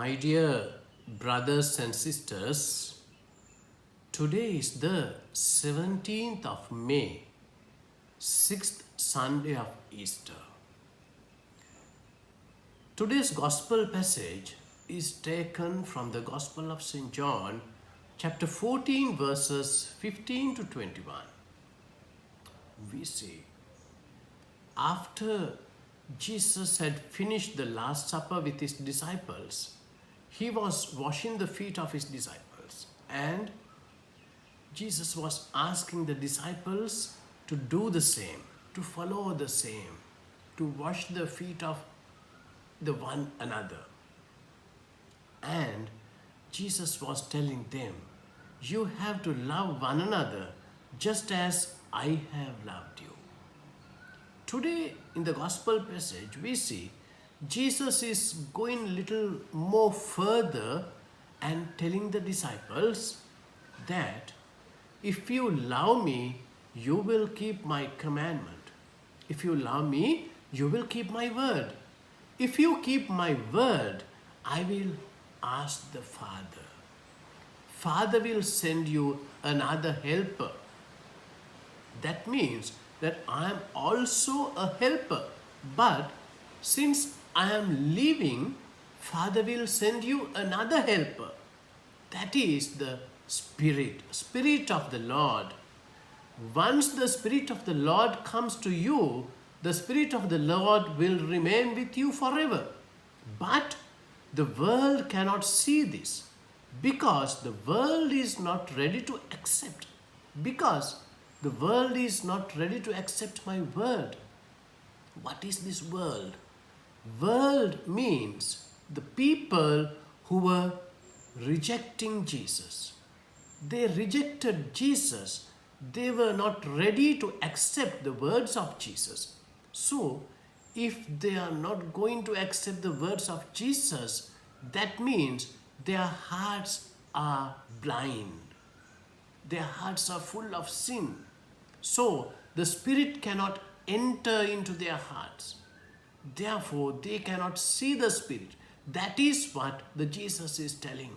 My dear brothers and sisters, today is the 17th of May, 6th Sunday of Easter. Today's Gospel passage is taken from the Gospel of St. John, chapter 14, verses 15 to 21. We see, after Jesus had finished the Last Supper with his disciples, he was washing the feet of his disciples, and Jesus was asking the disciples to do the same, to follow the same, to wash the feet of the one another. And Jesus was telling them, you have to love one another just as I have loved you. Today in the gospel passage we see Jesus is going little more further and telling the disciples that if you love me, you will keep my commandment. If you love me, you will keep my word. If you keep my word, I will ask the Father. Father will send you another helper. That means that I am also a helper. But since I am leaving, Father will send you another helper. That is the Spirit of the Lord. Once the Spirit of the Lord comes to you, the Spirit of the Lord will remain with you forever. But the world cannot see this because the world is not ready to accept. Because the world is not ready to accept my word. What is this world? World means the people who were rejecting Jesus. They rejected Jesus. They were not ready to accept the words of Jesus. So, if they are not going to accept the words of Jesus, that means their hearts are blind. Their hearts are full of sin. So, the Spirit cannot enter into their hearts. Therefore, they cannot see the Spirit. That is what the Jesus is telling.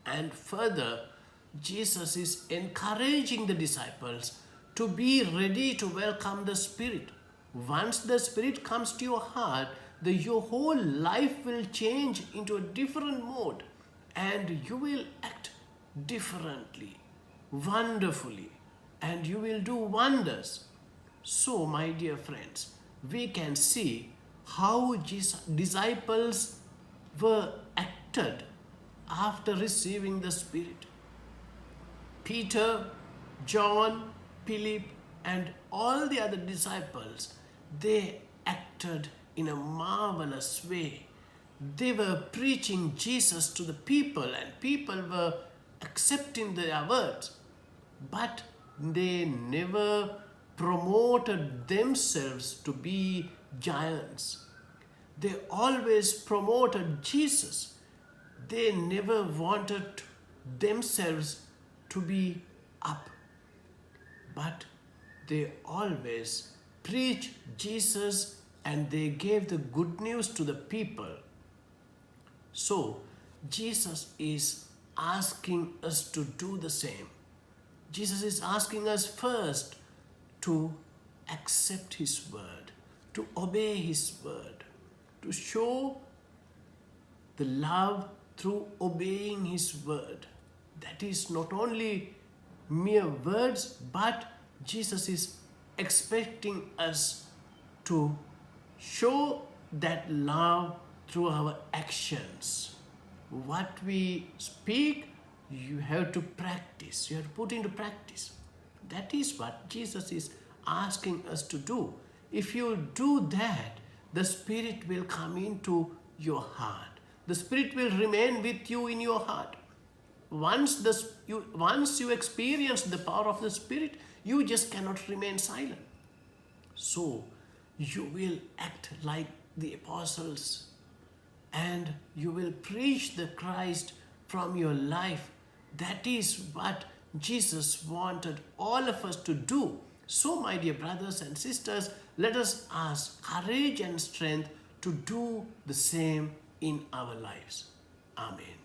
And further, Jesus is encouraging the disciples to be ready to welcome the Spirit. Once the Spirit comes to your heart, your whole life will change into a different mode and you will act differently, wonderfully, and you will do wonders. So, my dear friends, we can see how Jesus' disciples were acted after receiving the Spirit. Peter, John, Philip, and all the other disciples, they acted in a marvelous way. They were preaching Jesus to the people and people were accepting their words. But they never promoted themselves to be giants. They always promoted Jesus. They never wanted themselves to be up. But they always preached Jesus and they gave the good news to the people. So, Jesus is asking us to do the same. Jesus is asking us first to accept His word, to obey His word, to show the love through obeying His word. That is not only mere words, but Jesus is expecting us to show that love through our actions. What we speak, you have to practice. You have to put into practice. That is what Jesus is asking us to do. If you do that, the Spirit will come into your heart. The Spirit will remain with you in your heart. Once you experience the power of the Spirit, you just cannot remain silent. So, you will act like the apostles and you will preach the Christ from your life. That is what Jesus wanted all of us to do. So, my dear brothers and sisters, let us ask courage and strength to do the same in our lives. Amen.